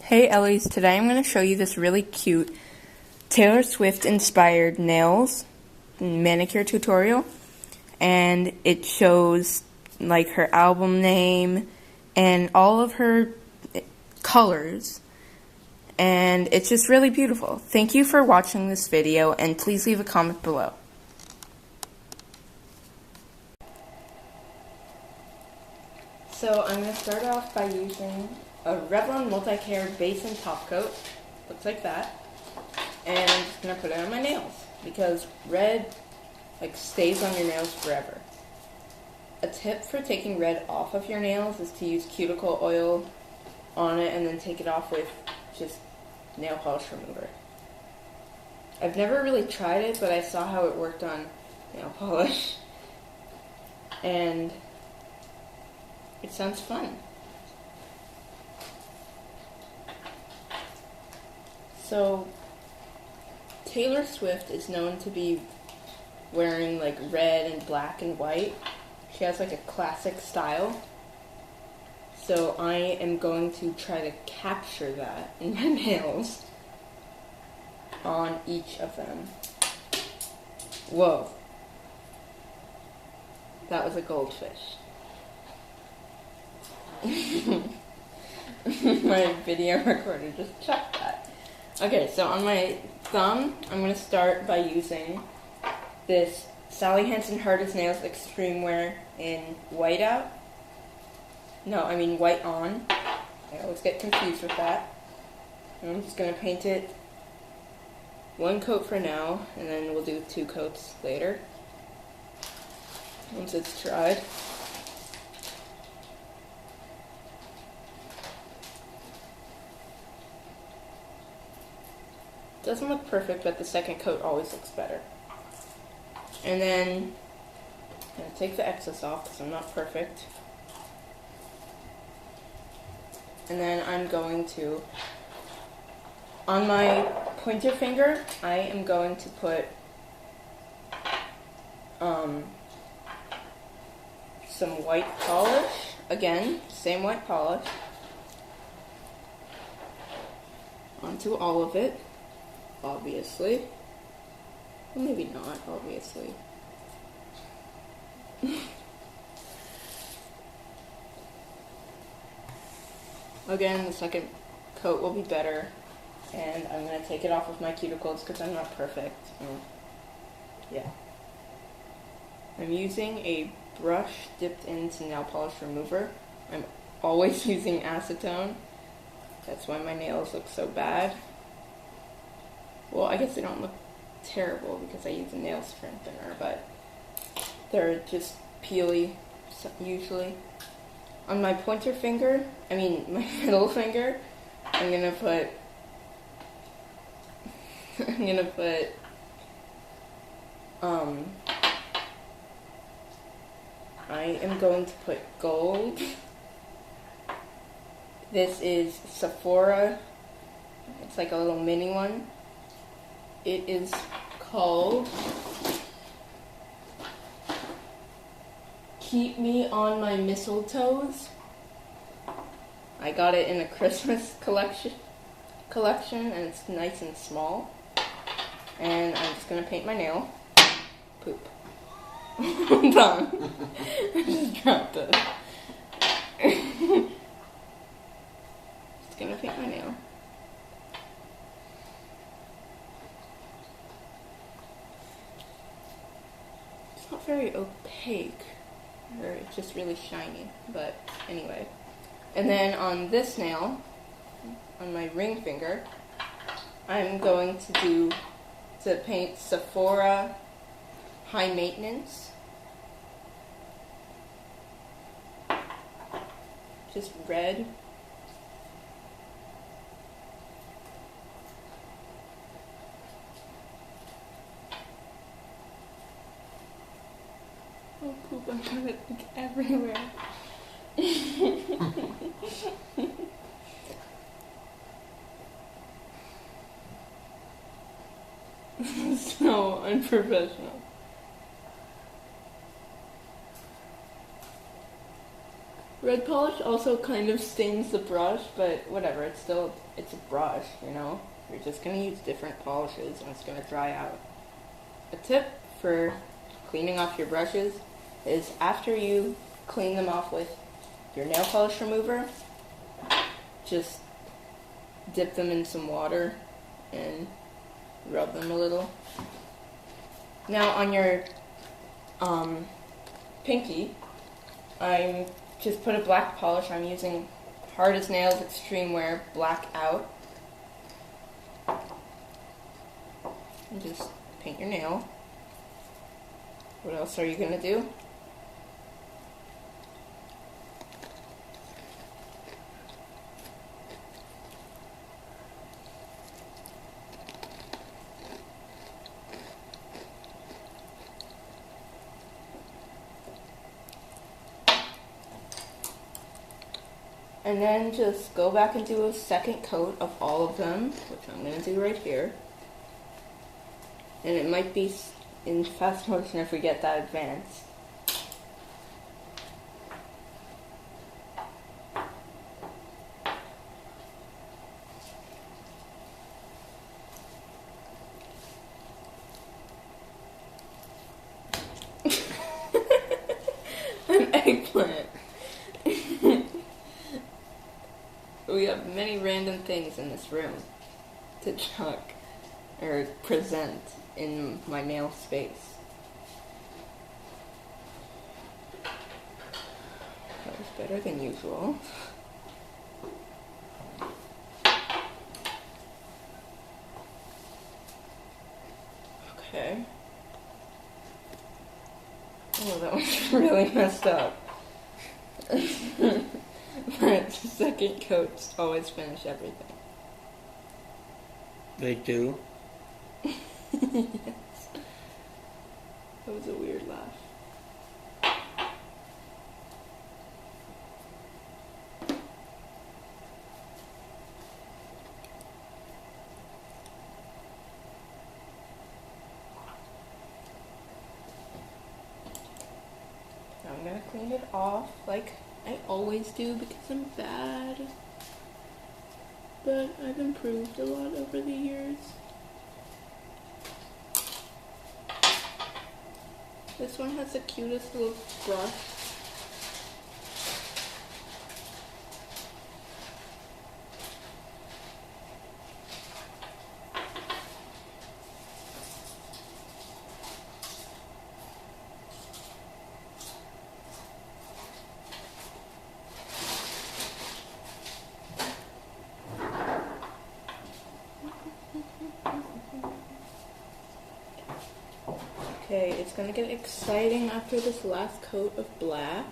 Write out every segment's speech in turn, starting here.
Hey Ellies, today I'm going to show you this really cute Taylor Swift inspired nails manicure tutorial, and it shows like her album name and all of her colors, and it's just really beautiful. Thank you for watching this video, and please leave a comment below. So I'm going to start off by using a Revlon Multi-Care Base and Top Coat. Looks like that. And I'm just going to put it on my nails because red stays on your nails forever. A tip for taking red off of your nails is to use cuticle oil on it and then take it off with just nail polish remover. I've never really tried it, but I saw how it worked on nail polish. And it sounds fun. So, Taylor Swift is known to be wearing like red and black and white. She has like a classic style. So I am going to try to capture that in my nails on each of them. Whoa. That was a goldfish. My video recorder just checked that. Okay, so on my thumb, I'm going to start by using this Sally Hansen Hard as Nails Xtreme Wear in white out. No, I mean white on. I always get confused with that. And I'm just going to paint it one coat for now, and then we'll do 2 coats later once it's dried. Doesn't look perfect, but the second coat always looks better. And then I'm going to take the excess off because I'm not perfect. And then I'm going to, on my pointer finger, I am going to put some white polish. Again, same white polish. Onto all of it. Obviously. Well, maybe not, obviously. Again, the second coat will be better. And I'm going to take it off of my cuticles because I'm not perfect. Yeah. I'm using a brush dipped into nail polish remover. I'm always using acetone. That's why my nails look so bad. Well, I guess they don't look terrible because I use a nail strengthener, but they're just peely usually. On my pointer finger, my middle finger, I am going to put gold. This is Sephora. It's like a little mini one. It is called Keep Me on My Mistletoes. I got it in a Christmas collection, and it's nice and small. And I'm just going to paint my nail. Poop. Hold on. I just dropped it. Just going to paint my nail. It's not very opaque, or it's just really shiny, but anyway. And then on this nail, on my ring finger, I'm going to paint Sephora High Maintenance. Just red. Oh poop, I'm gonna it like everywhere. So unprofessional. Red polish also kind of stains the brush, but whatever, it's a brush, you know? You're just gonna use different polishes and it's gonna dry out. A tip for cleaning off your brushes is after you clean them off with your nail polish remover, just dip them in some water and rub them a little. Now on your pinky, I'm just put a black polish. I'm using Hard as Nails Xtreme Wear Black Out. And just paint your nail. What else are you gonna do? And then just go back and do a second coat of all of them, which I'm going to do right here. And it might be in fast motion if we get that advanced. An eggplant. We have many random things in this room to chuck or present in my nail space. That was better than usual. Okay. Oh, that was really messed up. But second coats always finish everything. They do? Yes. That was a weird laugh. Now I'm gonna clean it off like I always do because I'm bad. But I've improved a lot over the years. This one has the cutest little brush. Okay, it's gonna get exciting after this last coat of black.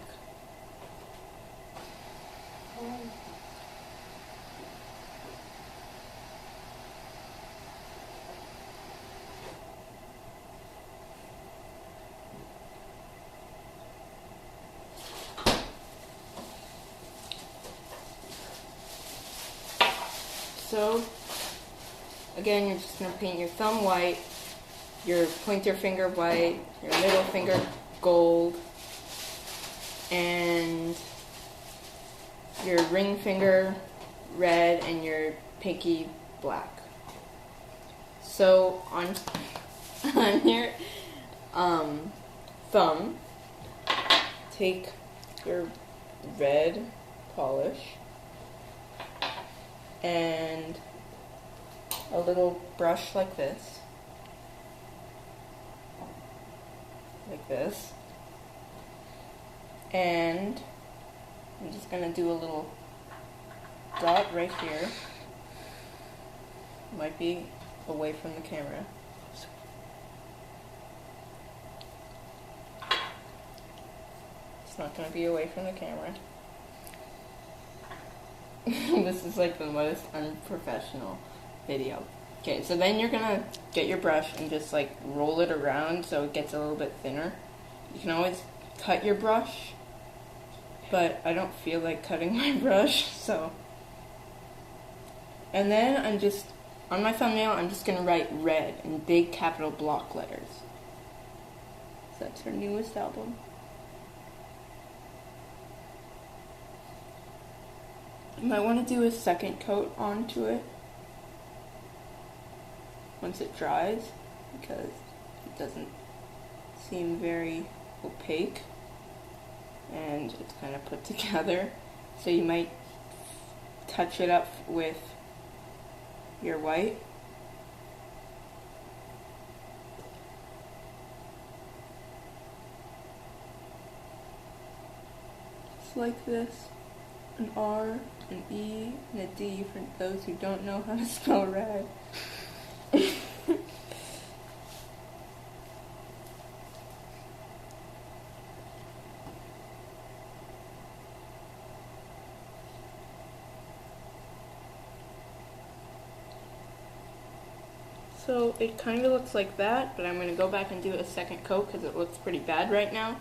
So, again, you're just gonna paint your thumb white, your pointer finger white, your middle finger gold, and your ring finger red, and your pinky black. So on your thumb, take your red polish and a little brush like this. Like this, and I'm just gonna do a little dot right here. Might be away from the camera. It's not gonna be away from the camera. This is like the most unprofessional video. Okay, so then you're gonna get your brush and just like roll it around so it gets a little bit thinner. You can always cut your brush, but I don't feel like cutting my brush, so. And then I'm just, on my thumbnail, I'm just gonna write red in big capital block letters. So that's her newest album. You might want to do a second coat onto it once it dries, because it doesn't seem very opaque and it's kind of put together. So you might touch it up with your white. Just like this. An R, an E, and a D for those who don't know how to spell rad. So it kind of looks like that, but I'm going to go back and do a second coat because it looks pretty bad right now.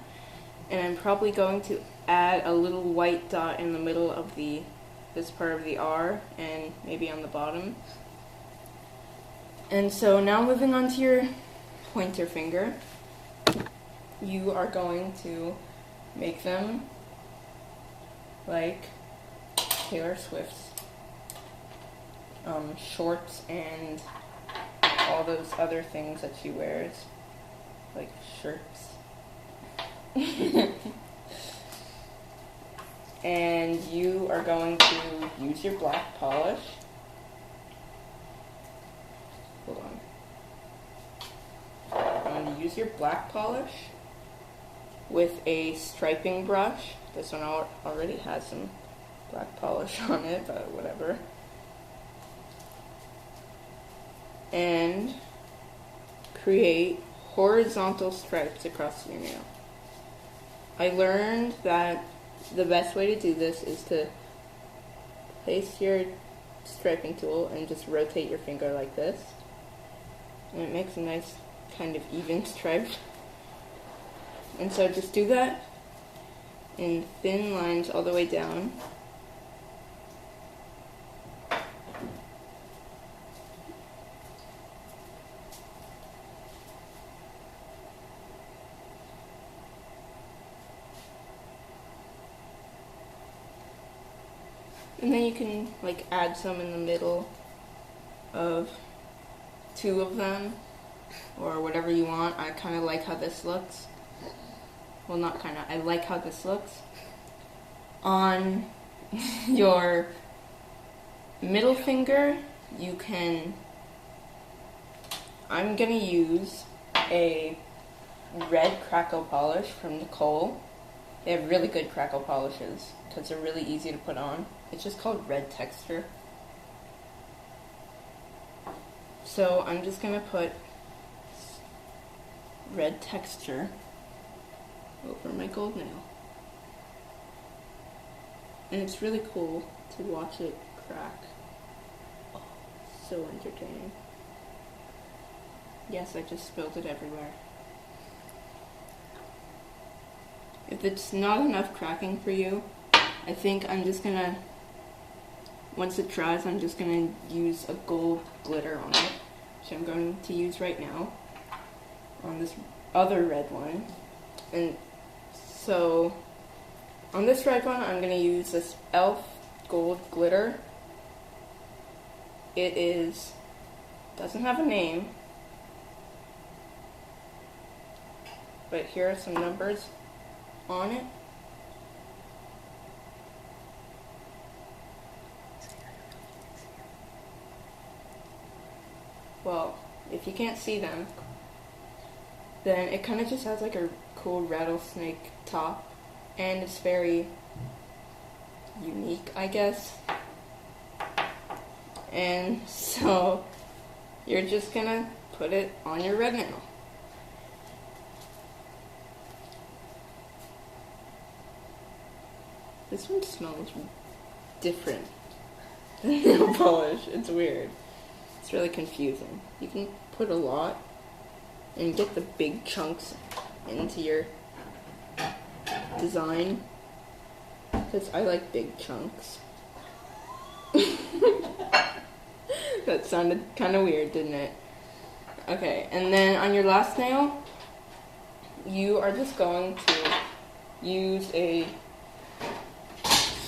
And I'm probably going to add a little white dot in the middle of this part of the R and maybe on the bottom. And so now moving on to your pointer finger, you are going to make them like Taylor Swift's shorts and all those other things that she wears, like shirts. And you are going to use your black polish. Hold on. I'm going to use your black polish with a striping brush. This one already has some black polish on it, but whatever. And create horizontal stripes across your nail. I learned that the best way to do this is to place your striping tool and just rotate your finger like this. And it makes a nice kind of even stripe. And so just do that in thin lines all the way down. And then you can like add some in the middle of two of them, or whatever you want. I kind of like how this looks. Well, not kind of, I like how this looks. On your middle finger, you can, I'm gonna use a red crackle polish from Nicole. They have really good crackle polishes because they're really easy to put on. It's just called Red Texture. So I'm just going to put Red Texture over my gold nail. And it's really cool to watch it crack. Oh, so entertaining. Yes, I just spilled it everywhere. If it's not enough cracking for you, I think I'm just gonna, once it dries, I'm just gonna use a gold glitter on it, which I'm going to use right now on this other red one. And so on this red one, I'm gonna use this e.l.f. gold glitter. It doesn't have a name, but here are some numbers on it. Well, if you can't see them, then it kind of just has like a cool rattlesnake top, and it's very unique, I guess. And so you're just gonna put it on your red nail. This one smells different than nail polish. It's weird. It's really confusing. You can put a lot and get the big chunks into your design, because I like big chunks. That sounded kind of weird, didn't it? Okay, and then on your last nail, you are just going to use a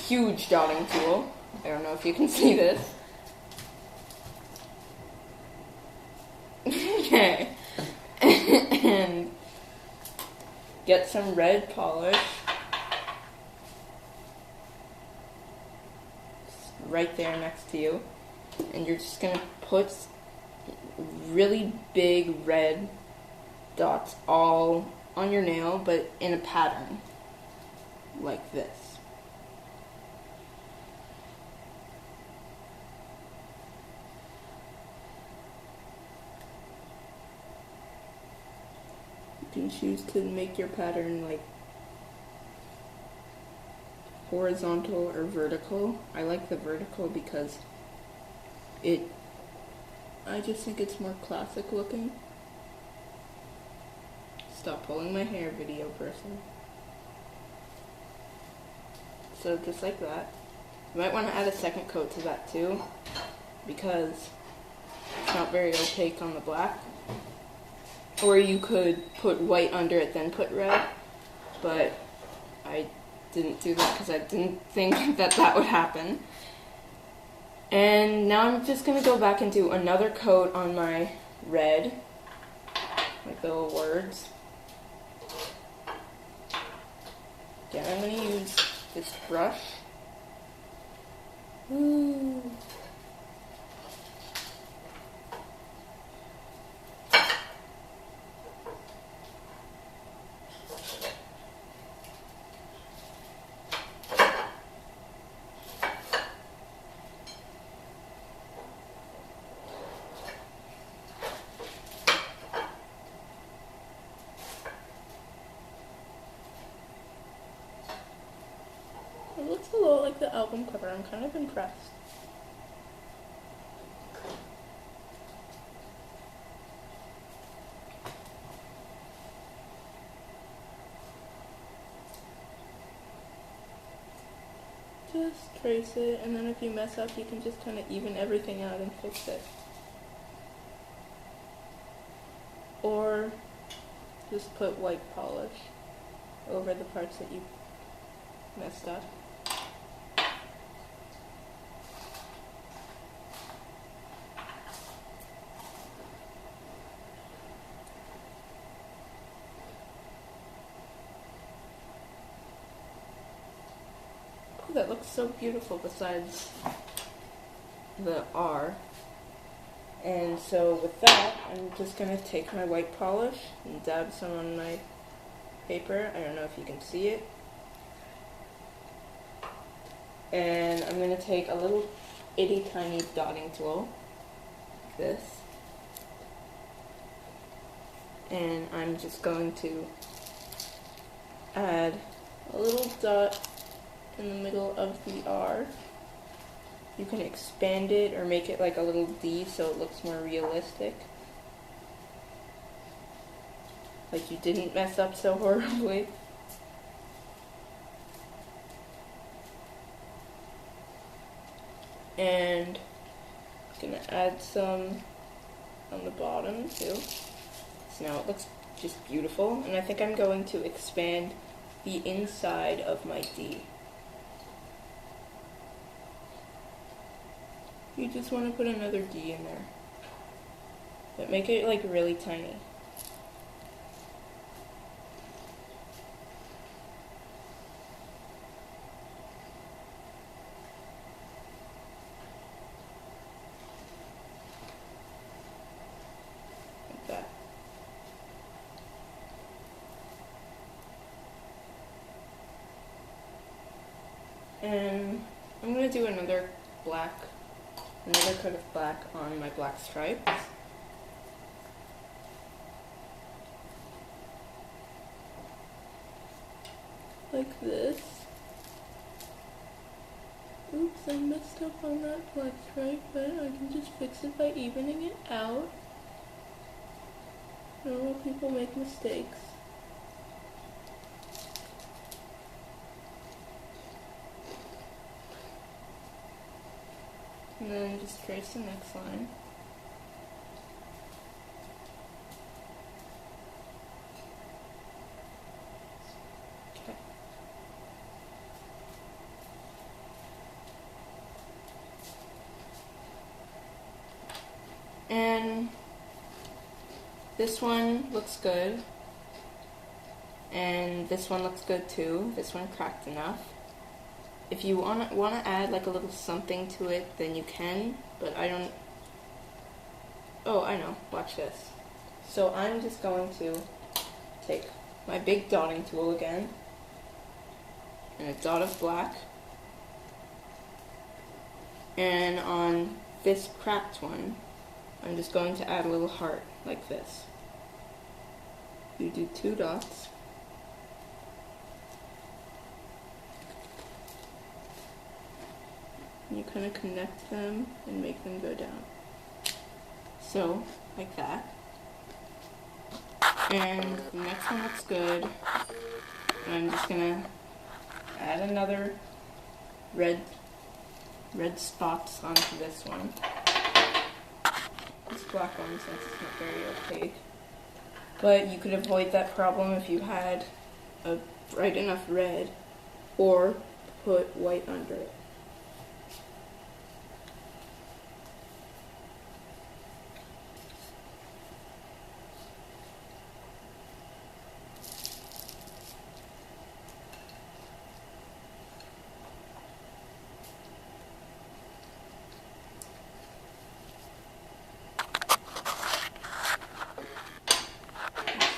huge dotting tool. I don't know if you can see this. Okay. And get some red polish. Right there next to you. And you're just going to put really big red dots all on your nail, but in a pattern. Like this. You can choose to make your pattern like horizontal or vertical. I like the vertical because I just think it's more classic looking. Stop pulling my hair, video person. So just like that. You might want to add a second coat to that too, because it's not very opaque on the black. Or you could put white under it, then put red, but I didn't do that because I didn't think that would happen. And now I'm just going to go back and do another coat on my red, like the little words. Again, I'm going to use this brush. Ooh. It looks a lot like the album cover. I'm kind of impressed. Just trace it, and then if you mess up, you can just kind of even everything out and fix it. Or just put white polish over the parts that you messed up. Oh, that looks so beautiful besides the R. And so with that, I'm just going to take my white polish and dab some on my paper. I don't know if you can see it. And I'm going to take a little itty tiny dotting tool, like this. And I'm just going to add a little dot in the middle of the R. You can expand it or make it like a little D so it looks more realistic. Like you didn't mess up so horribly. And I'm gonna add some on the bottom too. So now it looks just beautiful. And I think I'm going to expand the inside of my D. You just want to put another D in there. But make it like really tiny. Like that. And I'm going to do another coat of black on my black stripes. Like this. Oops, I messed up on that black stripe, but I can just fix it by evening it out. Normal people make mistakes. And then just trace the next line. Okay. And this one looks good. And this one looks good too. This one cracked enough. If you wanna add like a little something to it, then you can, but I don't. Oh, I know. Watch this. So I'm just going to take my big dotting tool again, and a dot of black, and on this cracked one, I'm just going to add a little heart like this. You do 2 dots. And you kind of connect them and make them go down. So, like that. And the next one looks good. And I'm just gonna add another red spots onto this one. This black one, since it's not very opaque. But you could avoid that problem if you had a bright enough red, or put white under it.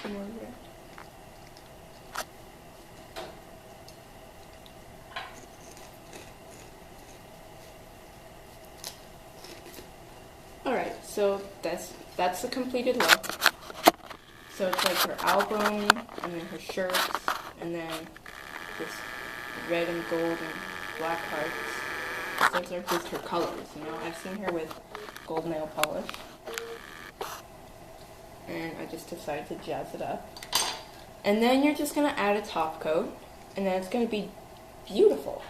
More red. Alright, so that's the completed look. So it's like her album, and then her shirts, and then this red and gold and black hearts. Those are just her colors, you know. I've seen her with gold nail polish. And I just decided to jazz it up. And then you're just going to add a top coat, and then it's going to be beautiful.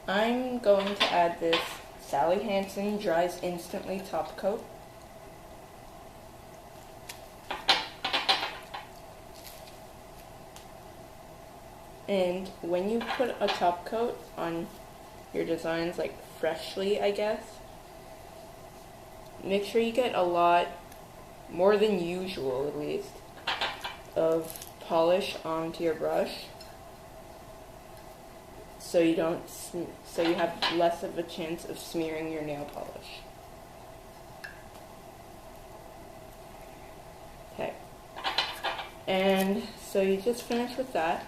I'm going to add this Sally Hansen Dries Instantly top coat. And when you put a top coat on your designs, like freshly, I guess, make sure you get a lot, more than usual at least, of polish onto your brush, so you have less of a chance of smearing your nail polish. Okay, and so you just finish with that,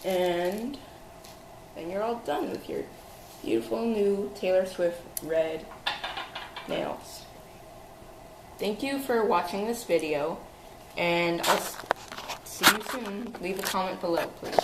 and then you're all done with your beautiful new Taylor Swift red nails. Thank you for watching this video, and I'll see you soon. Leave a comment below, please.